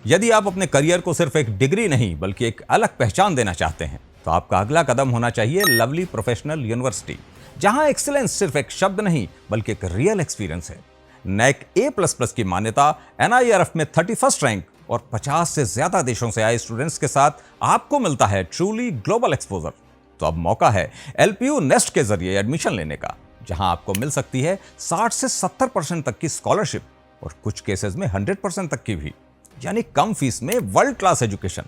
यदि आप अपने करियर को सिर्फ एक डिग्री नहीं बल्कि एक अलग पहचान देना चाहते हैं तो आपका अगला कदम होना चाहिए लवली प्रोफेशनल यूनिवर्सिटी, जहां एक्सीलेंस सिर्फ एक शब्द नहीं बल्कि एक रियल एक्सपीरियंस है। नैक A++ की मान्यता, NIRF में 31st रैंक और 50 से ज्यादा देशों से आए स्टूडेंट्स के साथ आपको मिलता है ट्रूली ग्लोबल एक्सपोजर। तो अब मौका है LPU नेस्ट के जरिए एडमिशन लेने का, जहां आपको मिल सकती है 60 से 70% तक की स्कॉलरशिप और कुछ केसेस में 100% तक की भी, यानी कम फीस में वर्ल्ड क्लास एजुकेशन।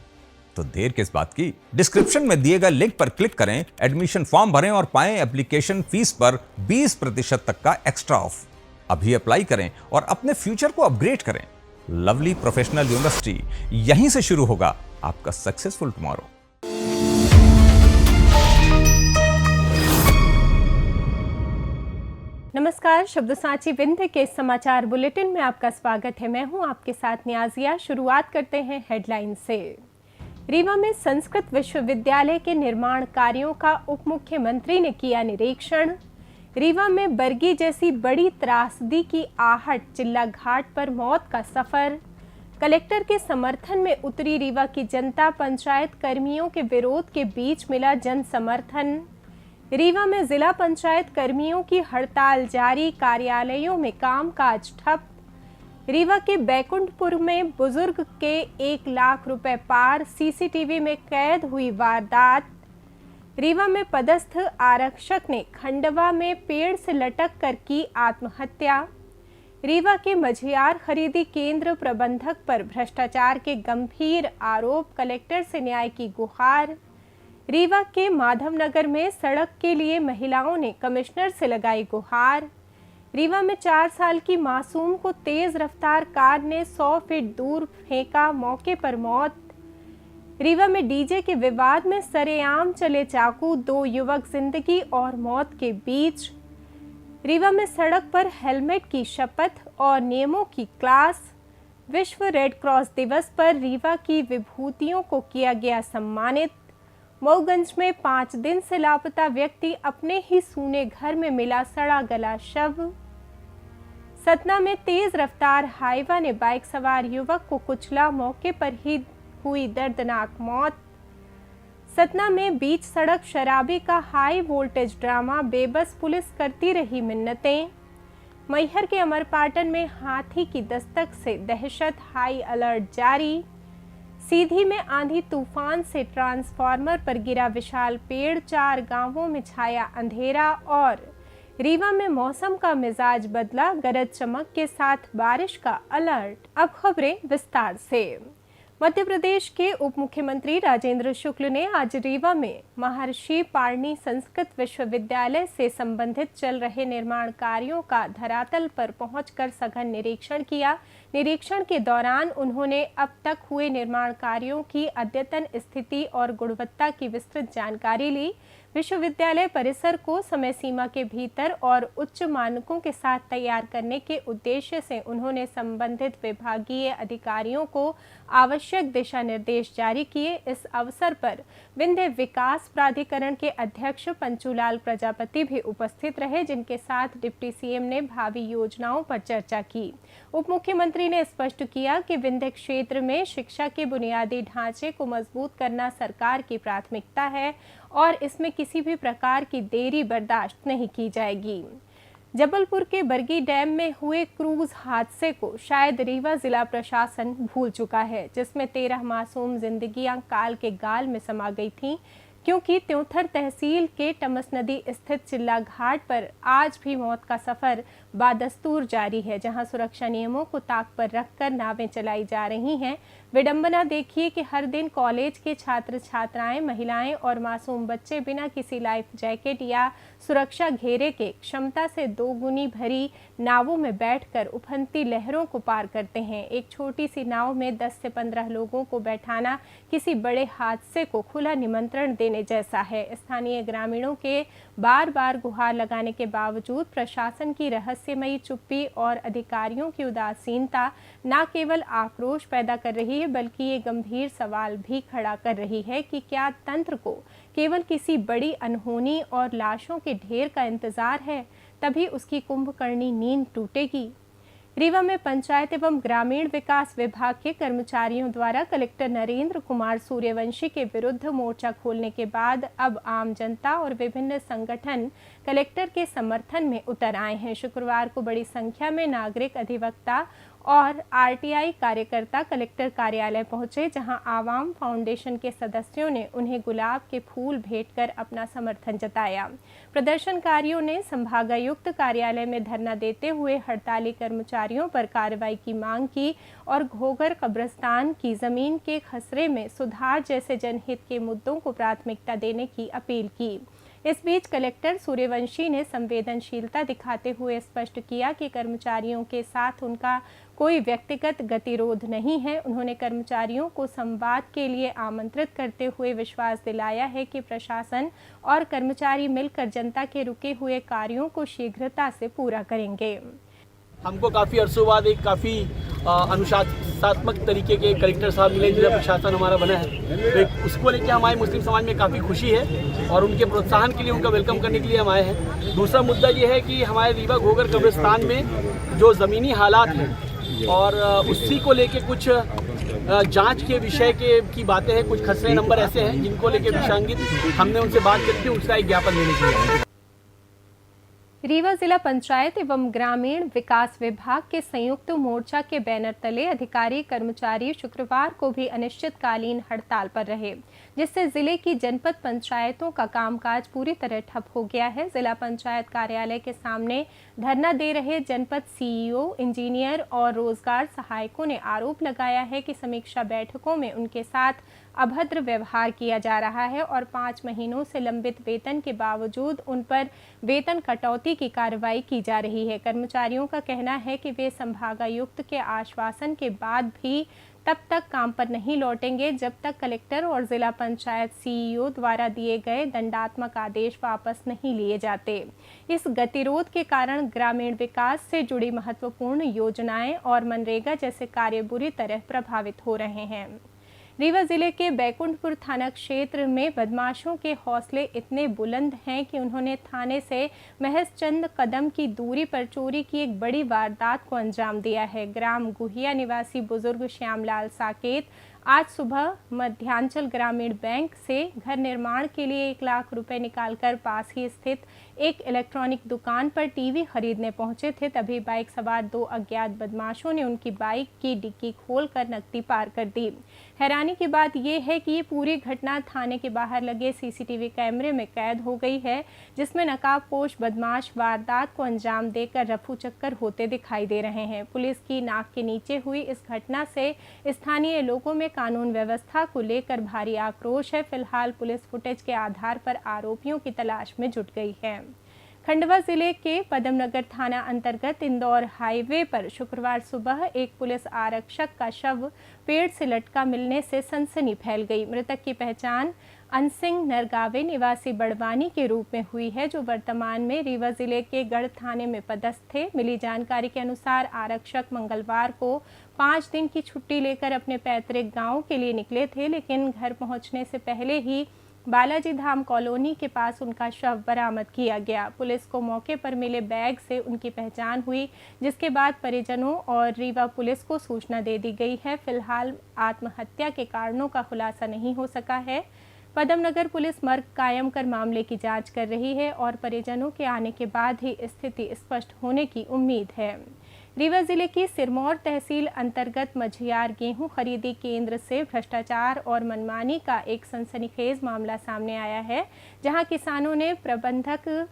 तो देर किस बात की, डिस्क्रिप्शन में दिए गए लिंक पर क्लिक करें, एडमिशन फॉर्म भरें और पाएं एप्लीकेशन फीस पर 20% तक का एक्स्ट्रा ऑफ। अभी अप्लाई करें और अपने फ्यूचर को अपग्रेड करें। लवली प्रोफेशनल यूनिवर्सिटी, यहीं से शुरू होगा आपका सक्सेसफुल टुमारो। नमस्कार, शब्द साची विंध्य के समाचार बुलेटिन में आपका स्वागत है। मैं हूं आपके साथ नियाजिया। शुरुआत करते हैं हेडलाइन से। रीवा में संस्कृत विश्वविद्यालय के निर्माण कार्यों का उप मुख्यमंत्री ने किया निरीक्षण। रीवा में बरगी जैसी बड़ी त्रासदी की आहट, चिल्ला घाट पर मौत का सफर। कलेक्टर के समर्थन में उतरी रीवा की जनता, पंचायत कर्मियों के विरोध के बीच मिला जन समर्थन। रीवा में जिला पंचायत कर्मियों की हड़ताल जारी, कार्यालयों में कामकाज ठप। रीवा के बैकुंठपुर में बुजुर्ग के 1 लाख रुपए पार, CCTV में कैद हुई वारदात। रीवा में पदस्थ आरक्षक ने खंडवा में पेड़ से लटक कर की आत्महत्या। रीवा के मझियार खरीदी केंद्र प्रबंधक पर भ्रष्टाचार के गंभीर आरोप, कलेक्टर से न्याय की गुहार। रीवा के माधवनगर में सड़क के लिए महिलाओं ने कमिश्नर से लगाई गुहार। रीवा में 4 साल की मासूम को तेज रफ्तार कार ने 100 फीट दूर फेंका, मौके पर मौत। रीवा में डीजे के विवाद में सरेआम चले चाकू, 2 युवक जिंदगी और मौत के बीच। रीवा में सड़क पर हेलमेट की शपथ और नियमों की क्लास। विश्व रेड क्रॉस दिवस पर रीवा की विभूतियों को किया गया सम्मानित। मऊगंज में 5 दिन से लापता व्यक्ति, अपने ही सूने घर में मिला सड़ा गला शव। सतना में तेज रफ्तार हाईवा ने बाइक सवार युवक को कुचला, मौके पर ही हुई दर्दनाक मौत। सतना में बीच सड़क शराबी का हाई वोल्टेज ड्रामा, बेबस पुलिस करती रही मिन्नतें। मैहर के अमरपाटन में हाथी की दस्तक से दहशत, हाई अलर्ट जारी। सीधी में आंधी तूफान से ट्रांसफार्मर पर गिरा विशाल पेड़, 4 गांवों में छाया अंधेरा। और रीवा में मौसम का मिजाज बदला, गरज चमक के साथ बारिश का अलर्ट। अब खबरें विस्तार से। मध्य प्रदेश के उप मुख्यमंत्री राजेंद्र शुक्ल ने आज रीवा में महर्षि पाणिनि संस्कृत विश्वविद्यालय से संबंधित चल रहे निर्माण कार्यों का धरातल पर पहुंचकर सघन निरीक्षण किया। निरीक्षण के दौरान उन्होंने अब तक हुए निर्माण कार्यों की अद्यतन स्थिति और गुणवत्ता की विस्तृत जानकारी ली। विश्वविद्यालय परिसर को समय सीमा के भीतर और उच्च मानकों के साथ तैयार करने के उद्देश्य से उन्होंने संबंधित विभागीय अधिकारियों को आवश्यक दिशा निर्देश जारी किए। इस अवसर पर विंध्य विकास प्राधिकरण के अध्यक्ष पंचूलाल प्रजापति भी उपस्थित रहे, जिनके साथ डिप्टी सीएम ने भावी योजनाओं पर चर्चा की। उप मुख्यमंत्री ने स्पष्ट किया कि विंध्य क्षेत्र में शिक्षा के बुनियादी ढांचे को मजबूत करना सरकार की प्राथमिकता है और इसमें किसी भी प्रकार की देरी बर्दाश्त नहीं की जाएगी। जबलपुर के बरगी डैम में हुए क्रूज हादसे को शायद रीवा जिला प्रशासन भूल चुका है, जिसमें 13 मासूम जिंदगियां काल के गाल में समा गई थीं, क्योंकि त्योंथर तहसील के टमस नदी स्थित चिल्ला घाट पर आज भी मौत का सफर बादस्तूर जारी है, जहां सुरक्षा नियमों को ताक पर रखकर नावें चलाई जा रही हैं। विडंबना देखिए कि हर दिन कॉलेज के छात्र छात्राएं, महिलाएं और मासूम बच्चे बिना किसी लाइफ जैकेट या सुरक्षा घेरे के क्षमता से 2 गुनी भरी नावों में बैठकर उफनती लहरों को पार करते हैं। एक छोटी सी नाव में 10 से 15 लोगों को बैठाना किसी बड़े हादसे को खुला निमंत्रण देने जैसा है। स्थानीय ग्रामीणों के बार बार गुहार लगाने के बावजूद प्रशासन की रहस्यमयी चुप्पी और अधिकारियों की उदासीनता न केवल आक्रोश पैदा कर रही है, बल्कि ये गंभीर सवाल भी खड़ा कर रही है कि क्या तंत्र को केवल किसी बड़ी अनहोनी और लाशों के ढेर का इंतजार है, तभी उसकी कुंभकर्णी नींद टूटेगी। रीवा में पंचायत एवं ग्रामीण विकास विभाग के कर्मचारियों द्वारा कलेक्टर नरेंद्र कुमार सूर्यवंशी के विरुद्ध मोर्चा खोलने के बाद अब आम जनता और विभिन्न संगठन कलेक्टर के समर्थन में उतर आए हैं। शुक्रवार को बड़ी संख्या में नागरिक अधिवक्ता और आरटीआई कार्यकर्ता कलेक्टर कार्यालय पहुंचे, जहां आवाम फाउंडेशन के सदस्यों ने उन्हें गुलाब के फूल भेंट कर अपना समर्थन जताया। प्रदर्शनकारियों ने संभागायुक्त कार्यालय में धरना देते हुए हड़ताली कर्मचारियों पर कार्रवाई की मांग की और घोघर कब्रिस्तान की जमीन के खसरे में सुधार जैसे जनहित के मुद्दों को प्राथमिकता देने की अपील की। इस बीच कलेक्टर सूर्यवंशी ने संवेदनशीलता दिखाते हुए स्पष्ट किया कि कर्मचारियों के साथ उनका कोई व्यक्तिगत गतिरोध नहीं है। उन्होंने कर्मचारियों को संवाद के लिए आमंत्रित करते हुए विश्वास दिलाया है कि प्रशासन और कर्मचारी मिलकर जनता के रुके हुए कार्यों को शीघ्रता से पूरा करेंगे। हमको काफ़ी अरसों बाद एक काफ़ी अनुशासनात्मक तरीके के कलेक्टर साहब मिले, जिला प्रशासन हमारा बना है, तो उसको लेकर हमारे मुस्लिम समाज में काफ़ी खुशी है और उनके प्रोत्साहन के लिए, उनका वेलकम करने के लिए हम आए हैं। दूसरा मुद्दा ये है कि हमारे रीवा घोघर कब्रिस्तान में जो ज़मीनी हालात हैं और उसी को लेके कुछ जांच के विषय की बातें हैं, कुछ खसरे नंबर ऐसे हैं जिनको लेके विसंगित हमने उनसे बात करके उसका एक ज्ञापन देने के लिए। रीवा जिला पंचायत एवं ग्रामीण विकास विभाग के संयुक्त मोर्चा के बैनर तले अधिकारी कर्मचारी शुक्रवार को भी अनिश्चितकालीन हड़ताल पर रहे, जिससे जिले की जनपद पंचायतों का कामकाज पूरी तरह ठप हो गया है। जिला पंचायत कार्यालय के सामने धरना दे रहे जनपद सीईओ, इंजीनियर और रोजगार सहायकों ने आरोप लगाया है कि समीक्षा बैठकों में उनके साथ अभद्र व्यवहार किया जा रहा है और 5 महीनों से लंबित वेतन के बावजूद उन पर वेतन कटौती की कार्रवाई की जा रही है। कर्मचारियों का कहना है कि वे संभागायुक्त के आश्वासन के बाद भी तब तक काम पर नहीं लौटेंगे जब तक कलेक्टर और जिला पंचायत सीईओ द्वारा दिए गए दंडात्मक आदेश वापस नहीं लिए जाते। इस गतिरोध के कारण ग्रामीण विकास से जुड़ी महत्वपूर्ण योजनाएं और मनरेगा जैसे कार्य बुरी तरह प्रभावित हो रहे हैं। रीवा जिले के बैकुंठपुर थाना क्षेत्र में बदमाशों के हौसले इतने बुलंद हैं कि उन्होंने थाने से महज चंद कदम की दूरी पर चोरी की एक बड़ी वारदात को अंजाम दिया है। ग्राम गुहिया निवासी बुजुर्ग श्यामलाल साकेत आज सुबह मध्यांचल ग्रामीण बैंक से घर निर्माण के लिए 1 लाख रुपए निकालकर पास ही स्थित एक इलेक्ट्रॉनिक दुकान पर टीवी खरीदने पहुंचे थे। तभी बाइक सवार 2 अज्ञात बदमाशों ने उनकी बाइक की डिक्की खोलकर नकदी पार कर दी। हैरानी की बात यह है कि ये पूरी घटना थाने के बाहर लगे सीसीटीवी कैमरे में कैद हो गई है, जिसमें नकाबपोश बदमाश वारदात को अंजाम देकर रफू चक्कर होते दिखाई दे रहे हैं। पुलिस की नाक के नीचे हुई इस घटना से स्थानीय लोगों में कानून व्यवस्था को लेकर भारी आक्रोश है। फिलहाल पुलिस फुटेज के आधार पर आरोपियों की तलाश में जुट गई है। खंडवा जिले के पदमनगर थाना अंतर्गत इंदौर हाईवे पर शुक्रवार सुबह एक पुलिस आरक्षक का शव पेड़ से लटका मिलने से सनसनी फैल गई। मृतक की पहचान अनसिंह नरगावे निवासी बड़वानी के रूप में हुई है, जो वर्तमान में रीवा जिले के गढ़ थाने में पदस्थ थे। मिली जानकारी के अनुसार आरक्षक मंगलवार को 5 दिन की छुट्टी लेकर अपने पैतृक गांव के लिए निकले थे, लेकिन घर पहुंचने से पहले ही बालाजी धाम कॉलोनी के पास उनका शव बरामद किया गया। पुलिस को मौके पर मिले बैग से उनकी पहचान हुई, जिसके बाद परिजनों और रीवा पुलिस को सूचना दे दी गई है। फिलहाल आत्महत्या के कारणों का खुलासा नहीं हो सका है। पदमनगर पुलिस मर्ग कायम कर मामले की जांच कर रही है और परिजनों के आने के बाद ही स्थिति स्पष्ट होने की उम्मीद है। रीवा जिले की सिरमौर तहसील अंतर्गत मझियार गेहूं खरीदी केंद्र से भ्रष्टाचार और मनमानी का एक सनसनीखेज मामला सामने आया है, जहां किसानों ने प्रबंधक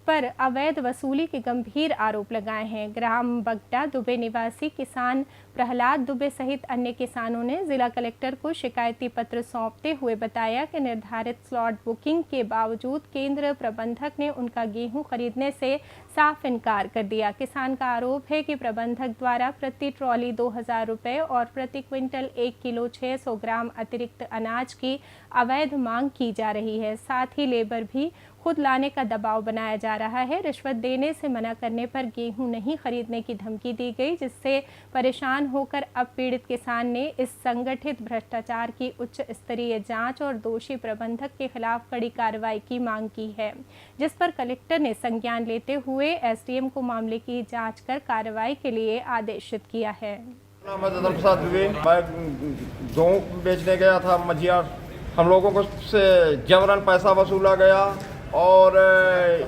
पर अवैध वसूली के गंभीर आरोप लगाए हैं। ग्राम बगटा दुबे निवासी किसान प्रहलाद दुबे सहित अन्य किसानों ने जिला कलेक्टर को शिकायती पत्र सौंपते हुए बताया कि निर्धारित स्लॉट बुकिंग के बावजूद केंद्र प्रबंधक ने उनका गेहूं खरीदने से साफ इनकार कर दिया। किसान का आरोप है कि प्रबंधक द्वारा प्रति ट्रॉली 2000 रुपये और प्रति क्विंटल 1 किलो 600 ग्राम अतिरिक्त अनाज की अवैध मांग की जा रही है। साथ ही लेबर भी खुद लाने का दबाव बनाया जा रहा है। रिश्वत देने से मना करने पर गेहूं नहीं खरीदने की धमकी दी गई, जिससे परेशान होकर अब पीड़ित किसान ने इस संगठित भ्रष्टाचार की उच्च स्तरीय जांच और दोषी प्रबंधक के खिलाफ कड़ी कार्रवाई की मांग की है, जिस पर कलेक्टर ने संज्ञान लेते हुए एसडीएम को मामले की जांच कर कार्रवाई के लिए आदेशित किया है। मैं गेहूँ बेचने गया था मझिया, हम लोगों को से जबरन पैसा वसूला गया और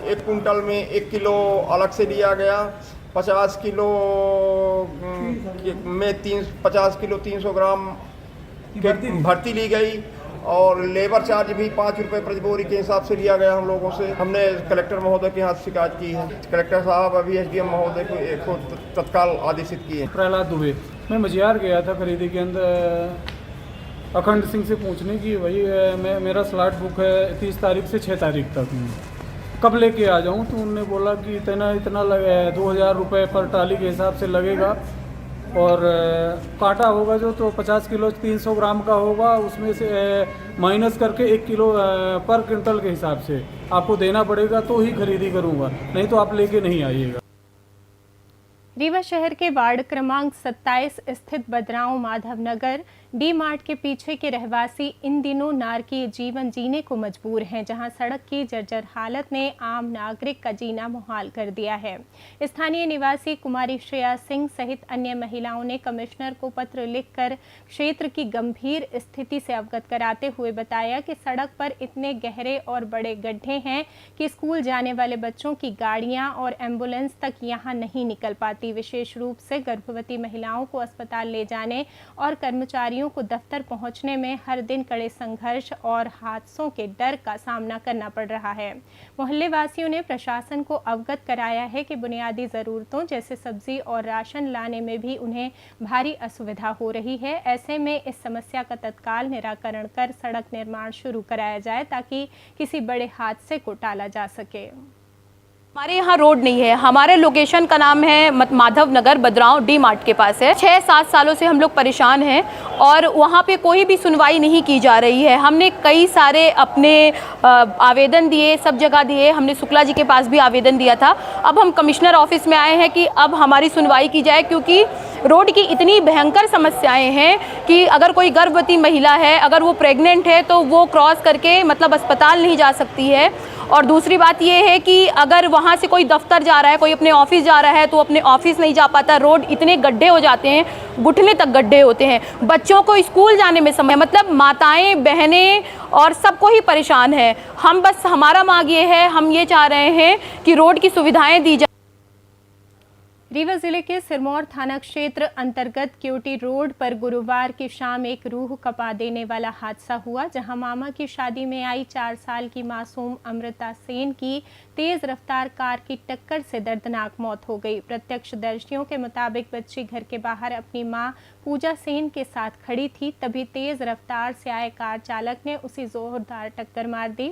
1 कुंटल में 1 किलो अलग से लिया गया। 50 किलो में 50 किलो 300 ग्राम भर्ती ली गई और लेबर चार्ज भी 5 रुपये प्रति बोरी के हिसाब से लिया गया हम लोगों से। हमने कलेक्टर महोदय के हाथ शिकायत की है। कलेक्टर साहब अभी एसडीएम महोदय को तत्काल आदेशित किए। प्रहलाद दुबे, मैं मझियार गया था खरीदी के अंदर अखंड सिंह से पूछने की भाई मेरा स्लॉट बुक है 30 तारीख से 6 तारीख तक, कब लेके आ जाऊं? तो उन्होंने बोला कि इतना लगे 2000 रुपये पर ट्राली के हिसाब से लगेगा और काटा होगा जो तो 50 किलो 300 ग्राम का होगा, उसमें से माइनस करके 1 किलो पर क्विंटल के हिसाब से आपको देना पड़ेगा, तो ही खरीदी करूँगा, नहीं तो आप लेके नहीं आइएगा। रीवा शहर के वार्ड क्रमांक 27 स्थित बदरांव माधव नगर डी मार्ट के पीछे के रहवासी इन दिनों नारकीय जीवन जीने को मजबूर हैं, जहां सड़क की जर्जर हालत ने आम नागरिक का जीना मुहाल कर दिया है। स्थानीय निवासी कुमारी श्रेया सिंह सहित अन्य महिलाओं ने कमिश्नर को पत्र लिखकर क्षेत्र की गंभीर स्थिति से अवगत कराते हुए बताया कि सड़क पर इतने गहरे और बड़े गड्ढे हैं कि स्कूल जाने वाले बच्चों की गाड़ियां और एम्बुलेंस तक यहां नहीं निकल पाती। विशेष रूप से गर्भवती महिलाओं को अस्पताल ले जाने और कर्मचारियों को दफ्तर पहुंचने में हर दिन कड़े संघर्ष और हादसों के डर का सामना करना पड़ रहा है। मोहल्ले वासियों ने प्रशासन को अवगत कराया है कि बुनियादी जरूरतों जैसे सब्जी और राशन लाने में भी उन्हें भारी असुविधा हो रही है। ऐसे में इस समस्या का तत्काल निराकरण कर सड़क निर्माण शुरू कराया जाए ताकि किसी बड़े हादसे को टाला जा सके। हमारे यहाँ रोड नहीं है। हमारे लोकेशन का नाम है माधव नगर बदरांव डी मार्ट के पास है। 6-7 सालों से हम लोग परेशान हैं और वहाँ पे कोई भी सुनवाई नहीं की जा रही है। हमने कई सारे अपने आवेदन दिए, सब जगह दिए। हमने शुक्ला जी के पास भी आवेदन दिया था। अब हम कमिश्नर ऑफिस में आए हैं कि अब हमारी सुनवाई की जाए, क्योंकि रोड की इतनी भयंकर समस्याएं हैं कि अगर कोई गर्भवती महिला है, अगर वो प्रेग्नेंट है तो वो क्रॉस करके मतलब अस्पताल नहीं जा सकती है। और दूसरी बात ये है कि अगर वहाँ से कोई दफ्तर जा रहा है, कोई अपने ऑफिस जा रहा है तो अपने ऑफिस नहीं जा पाता। रोड इतने गड्ढे हो जाते हैं, घुटने तक गड्ढे होते हैं। बच्चों को स्कूल जाने में समय, मतलब माताएं बहनें और सबको ही परेशान है। हम बस हमारा मांग ये है, हम ये चाह रहे हैं कि रोड की सुविधाएं दी जाए। रीवा जिले के सिरमौर थाना क्षेत्र अंतर्गत क्योटी रोड पर गुरुवार की शाम एक रूह कपा देने वाला हादसा हुआ, जहां मामा की शादी में आई 4 साल की मासूम अमृता सेन की तेज रफ्तार कार की टक्कर से दर्दनाक मौत हो गई। प्रत्यक्षदर्शियों के मुताबिक बच्ची घर के बाहर अपनी मां पूजा सेन के साथ खड़ी थी, तभी तेज रफ्तार से आए कार चालक ने उसे जोरदार टक्कर मार दी,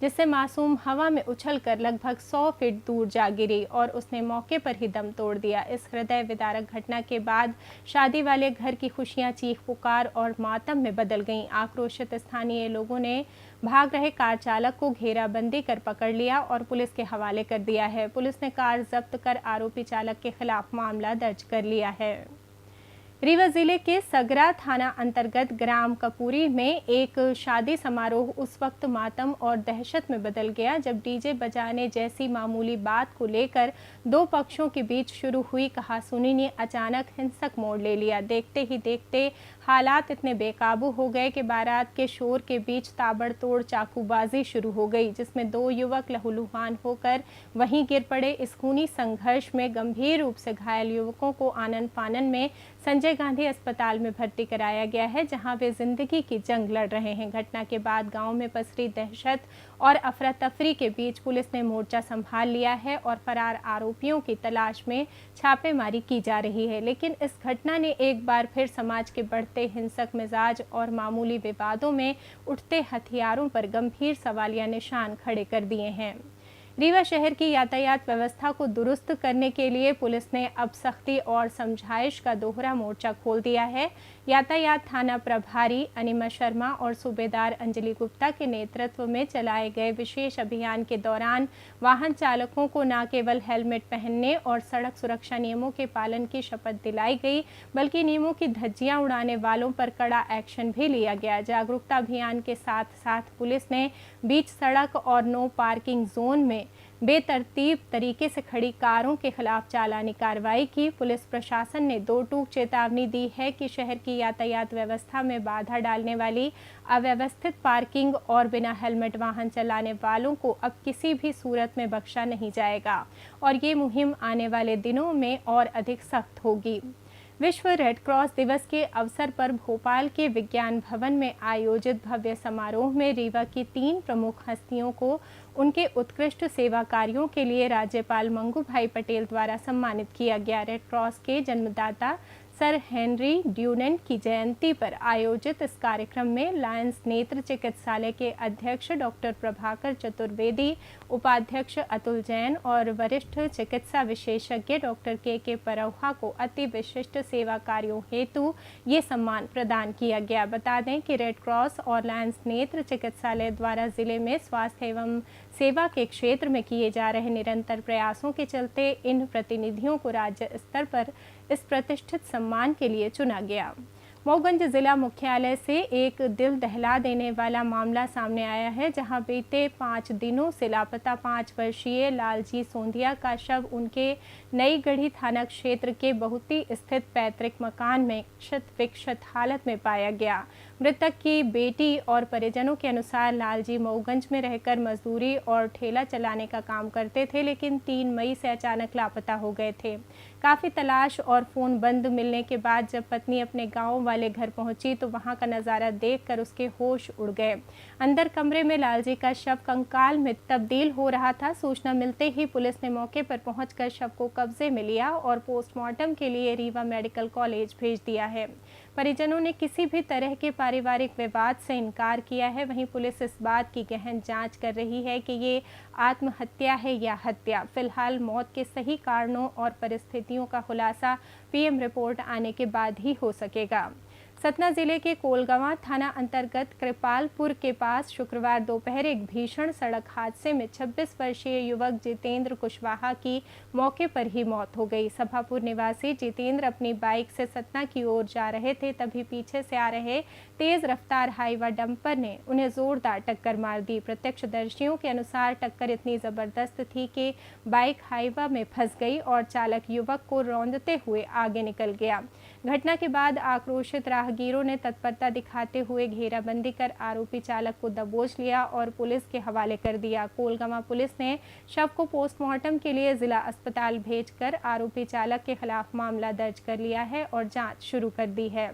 जिससे मासूम हवा में उछलकर लगभग 100 फीट दूर जा गिरी और उसने मौके पर ही दम तोड़ दिया। इस हृदय विदारक घटना के बाद शादी वाले घर की खुशियां चीख पुकार और मातम में बदल गईं। आक्रोशित स्थानीय लोगों ने भाग रहे कार चालक को घेराबंदी कर पकड़ लिया और पुलिस के हवाले कर दिया है। पुलिस ने कार जब्त कर आरोपी चालक के खिलाफ मामला दर्ज कर लिया है। रीवा जिले के सगरा थाना अंतर्गत ग्राम कपूरी में एक शादी समारोह उस वक्त मातम और दहशत में बदल गया जब डीजे बजाने जैसी मामूली बात को लेकर 2 पक्षों के बीच शुरू हुई कहासुनी ने अचानक हिंसक मोड़ ले लिया। देखते ही देखते हालात इतने बेकाबू हो गए कि बारात के शोर के बीच ताबड़तोड़ चाकूबाजी शुरू हो गई, जिसमें 2 युवक लहूलुहान होकर वहीं गिर पड़े। इस खूनी संघर्ष में गंभीर रूप से घायल युवकों को आनन फानन में संजय गांधी अस्पताल में भर्ती कराया गया है, जहां वे जिंदगी की जंग लड़ रहे हैं। घटना के बाद गांव में पसरी दहशत और अफरा तफरी के बीच पुलिस ने मोर्चा संभाल लिया है और फरार आरोपियों की तलाश में छापेमारी की जा रही है। लेकिन इस घटना ने एक बार फिर समाज के बढ़ते हिंसक मिजाज और मामूली विवादों में उठते हथियारों पर गंभीर सवालिया निशान खड़े कर दिए हैं। रीवा शहर की यातायात व्यवस्था को दुरुस्त करने के लिए पुलिस ने अब सख्ती और समझाइश का दोहरा मोर्चा खोल दिया है। यातायात थाना प्रभारी अनिमा शर्मा और सूबेदार अंजलि गुप्ता के नेतृत्व में चलाए गए विशेष अभियान के दौरान वाहन चालकों को न केवल हेलमेट पहनने और सड़क सुरक्षा नियमों के पालन की शपथ दिलाई गई, बल्कि नियमों की धज्जियां उड़ाने वालों पर कड़ा एक्शन भी लिया गया। जागरूकता अभियान के साथ साथ पुलिस ने बीच सड़क और नो पार्किंग जोन में बेतरतीब तरीके से खड़ी कारों के खिलाफ चालानी कार्रवाई की। पुलिस प्रशासन ने दो टूक चेतावनी दी है कि शहर की यातायात व्यवस्था में बाधा डालने वाली अव्यवस्थित पार्किंग और बिना हेलमेट वाहन चलाने वालों को अब किसी भी सूरत में बख्शा नहीं जाएगा और ये मुहिम आने वाले दिनों में और अधिक सख्त होगी। विश्व रेड क्रॉस दिवस के अवसर पर भोपाल के विज्ञान भवन में आयोजित भव्य समारोह में रीवा की 3 प्रमुख हस्तियों को उनके उत्कृष्ट सेवा कार्यों के लिए राज्यपाल मंगू भाई पटेल द्वारा सम्मानित किया गया। रेड क्रॉस के जन्मदाता सर हेनरी ड्यूनेंट की जयंती पर आयोजित इस कार्यक्रम में लायंस नेत्र चिकित्सालय के अध्यक्ष डॉक्टर प्रभाकर चतुर्वेदी, उपाध्यक्ष अतुल जैन और वरिष्ठ चिकित्सा विशेषज्ञ डॉक्टर के परौहा को अति विशिष्ट सेवा कार्यों हेतु ये सम्मान प्रदान किया गया। बता दें कि रेड क्रॉस और लायंस नेत्र चिकित्सालय द्वारा जिले में स्वास्थ्य एवं सेवा के क्षेत्र में किए जा रहे निरंतर प्रयासों के चलते इन प्रतिनिधियों को राज्य स्तर पर इस प्रतिष्ठित सम्मान के लिए चुना गया। मऊगंज जिला मुख्यालय से एक दिल दहला देने वाला मामला सामने आया है, जहां बीते 5 दिनों से लापता 5 वर्षीय लालजी सोंधिया का शव उनके नई गढ़ी थाना क्षेत्र के बहुती स्थित पैतृक मकान में क्षत विक्षत हालत में पाया गया। मृतक की बेटी और परिजनों के अनुसार लालजी मऊगंज में रहकर मजदूरी और ठेला चलाने का काम करते थे, लेकिन 3 मई से अचानक लापता हो गए थे। काफ़ी तलाश और फ़ोन बंद मिलने के बाद जब पत्नी अपने गांव वाले घर पहुंची तो वहां का नज़ारा देखकर उसके होश उड़ गए। अंदर कमरे में लालजी का शव कंकाल में तब्दील हो रहा था। सूचना मिलते ही पुलिस ने मौके पर पहुंचकर शव को कब्जे में लिया और पोस्टमार्टम के लिए रीवा मेडिकल कॉलेज भेज दिया है। परिजनों ने किसी भी तरह के पारिवारिक विवाद से इनकार किया है। वहीं पुलिस इस बात की गहन जांच कर रही है कि ये आत्महत्या है या हत्या। फिलहाल मौत के सही कारणों और परिस्थितियों का खुलासा पीएम रिपोर्ट आने के बाद ही हो सकेगा। सतना जिले के कोलगवां थाना अंतर्गत कृपालपुर के पास शुक्रवार दोपहर एक भीषण सड़क हादसे में 26 वर्षीय युवक जितेंद्र कुशवाहा की मौके पर ही मौत हो गई। सभापुर निवासी जितेंद्र अपनी बाइक से सतना की ओर जा रहे थे, तभी पीछे से आ रहे तेज रफ्तार हाईवा डंपर ने उन्हें जोरदार टक्कर मार दी। प्रत्यक्षदर्शियों के अनुसार टक्कर इतनी जबरदस्त थी कि बाइक हाईवा में फंस गई और चालक युवक को रौंदते हुए आगे निकल गया। घटना के बाद आक्रोशित राहगीरों ने तत्परता दिखाते हुए घेराबंदी कर आरोपी चालक को दबोच लिया और पुलिस के हवाले कर दिया। कोलगवां पुलिस ने शव को पोस्टमार्टम के लिए जिला अस्पताल भेजकर आरोपी चालक के खिलाफ मामला दर्ज कर लिया है और जांच शुरू कर दी है।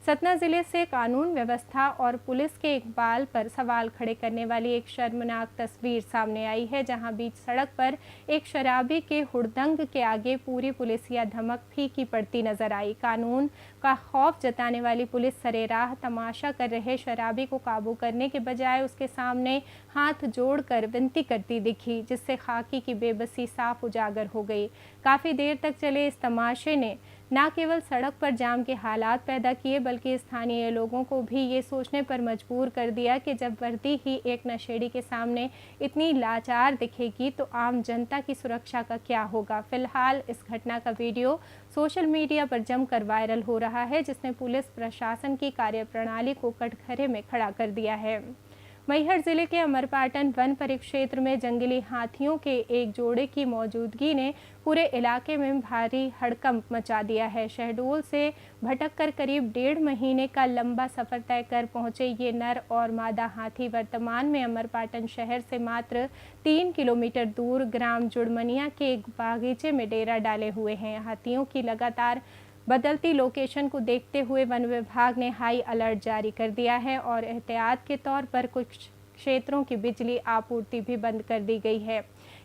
सतना जिले से कानून व्यवस्था और पुलिस के इकबाल पर सवाल खड़े करने वाली एक शर्मनाक तस्वीर सामने आई है, जहां बीच सड़क पर एक शराबी के हुड़दंग के आगे पूरी पुलिसिया धमक फीकी पड़ती नजर आई। कानून का खौफ जताने वाली पुलिस सरेराह तमाशा कर रहे शराबी को काबू करने के बजाय उसके सामने हाथ जोड़कर विनती करती दिखी, जिससे खाकी की बेबसी साफ उजागर हो गई। काफ़ी देर तक चले इस तमाशे ने न केवल सड़क पर जाम के हालात पैदा किए, बल्कि स्थानीय लोगों को भी ये सोचने पर मजबूर कर दिया कि जब वर्दी ही एक नशेड़ी के सामने इतनी लाचार दिखेगी तो आम जनता की सुरक्षा का क्या होगा। फिलहाल इस घटना का वीडियो सोशल मीडिया पर जमकर वायरल हो रहा है, जिसने पुलिस प्रशासन की कार्यप्रणाली को कटघरे में खड़ा कर दिया है। मैहर जिले के अमरपाटन वन परिक्षेत्र में जंगली हाथियों के एक जोड़े की मौजूदगी ने पूरे इलाके में भारी हड़कंप मचा दिया है। शहडोल से भटककर करीब 1.5 महीने का लंबा सफर तय कर पहुंचे ये नर और मादा हाथी वर्तमान में अमरपाटन शहर से मात्र 3 किलोमीटर दूर ग्राम जुड़मनिया के एक बागीचे में डेरा डाले हुए हैं। हाथियों की लगातार बदलती लोकेशन को देखते हुए वन विभाग ने हाई अलर्ट जारी कर दिया है और एहतियात के तौर पर कुछ क्षेत्रों की बिजली आपूर्ति भी बंद कर दी गई है।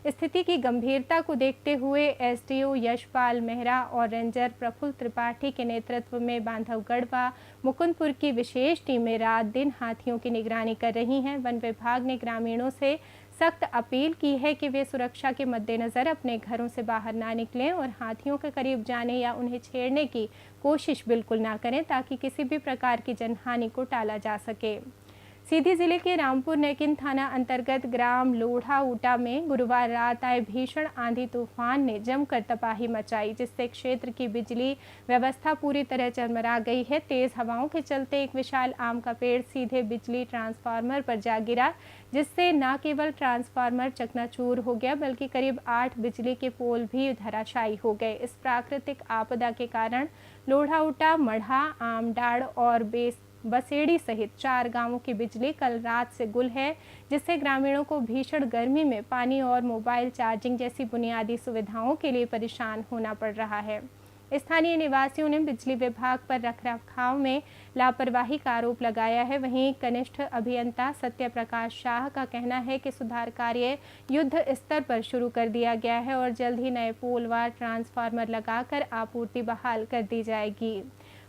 स्थिति की गंभीरता को देखते हुए एसडीओ यशपाल मेहरा और रेंजर प्रफुल्ल त्रिपाठी के नेतृत्व में बांधवगढ़ व मुकुंदपुर की विशेष टीमें रात दिन हाथियों की निगरानी कर रही हैं। वन विभाग ने ग्रामीणों से सख्त अपील की है कि वे सुरक्षा के मद्देनज़र अपने घरों से बाहर ना निकलें और हाथियों के करीब जाने या उन्हें छेड़ने की कोशिश बिल्कुल ना करें ताकि किसी भी प्रकार की जनहानि को टाला जा सके। सीधी जिले के रामपुर नेकिन थाना अंतर्गत ग्राम लोढ़ा ऊटा में गुरुवार रात आए भीषण आंधी तूफान ने जमकर तबाही मचाई, जिससे क्षेत्र की बिजली व्यवस्था पूरी तरह चरमरा गई है। तेज हवाओं के चलते एक विशाल आम का पेड़ सीधे बिजली ट्रांसफार्मर पर जा गिरा, जिससे न केवल ट्रांसफार्मर चकनाचूर हो गया बल्कि करीब 8 बिजली के पोल भी धराशायी हो गए। इस प्राकृतिक आपदा के कारण लोढ़ा ऊटा, मढ़ा, आमडाड़ और बसेड़ी सहित 4 गांवों की बिजली कल रात से गुल है, जिससे ग्रामीणों को भीषण गर्मी में पानी और मोबाइल चार्जिंग जैसी बुनियादी सुविधाओं के लिए परेशान होना पड़ रहा है। स्थानीय निवासियों ने बिजली विभाग पर रखरखाव में लापरवाही का आरोप लगाया है। वहीं कनिष्ठ अभियंता सत्य प्रकाश शाह का कहना है कि सुधार कार्य युद्ध स्तर पर शुरू कर दिया गया है और जल्द ही नए पोलवार ट्रांसफार्मर लगाकर आपूर्ति बहाल कर दी जाएगी।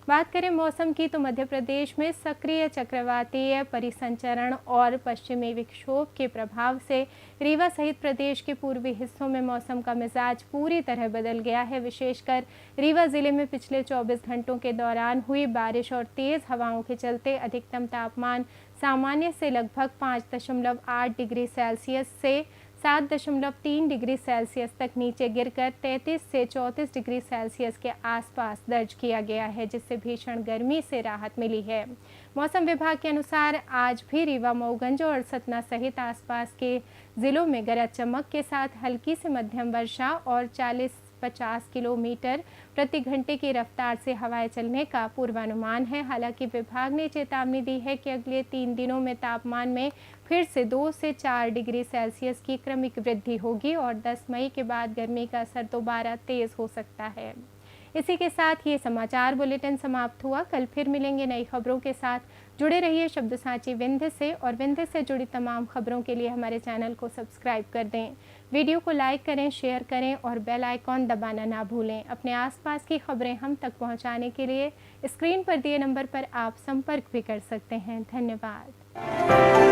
बात करें मौसम की तो मध्य प्रदेश में सक्रिय चक्रवातीय परिसंचरण और पश्चिमी विक्षोभ के प्रभाव से रीवा सहित प्रदेश के पूर्वी हिस्सों में मौसम का मिजाज पूरी तरह बदल गया है। विशेषकर रीवा जिले में पिछले 24 घंटों के दौरान हुई बारिश और तेज हवाओं के चलते अधिकतम तापमान सामान्य से लगभग 5.8 डिग्री सेल्सियस से 7.3 डिग्री सेल्सियस तक नीचे गिरकर 33 से 34 डिग्री सेल्सियस के आसपास दर्ज किया गया है, जिससे भीषण गर्मी से राहत मिली है। मौसम विभाग के अनुसार आज भी रीवा, मऊगंज और सतना सहित आसपास के जिलों में गरज चमक के साथ हल्की से मध्यम वर्षा और 40-50 किलोमीटर प्रति घंटे की रफ्तार से हवाएं चलने का पूर्वानुमान है। हालांकि विभाग ने चेतावनी दी है कि अगले 3 दिनों में तापमान में फिर से 2 से 4 डिग्री सेल्सियस की क्रमिक वृद्धि होगी और 10 मई के बाद गर्मी का असर दोबारा तेज हो सकता है। इसी के साथ ये समाचार बुलेटिन समाप्त हुआ। कल फिर मिलेंगे नई खबरों के साथ। जुड़े रहिए शब्दसाची विंध्य से और विंध्य से जुड़ी तमाम खबरों के लिए हमारे चैनल को सब्सक्राइब कर दें। वीडियो को लाइक करें, शेयर करें और बेल आइकॉन दबाना ना भूलें। अपने आसपास की खबरें हम तक पहुंचाने के लिए स्क्रीन पर दिए नंबर पर आप संपर्क भी कर सकते हैं। धन्यवाद।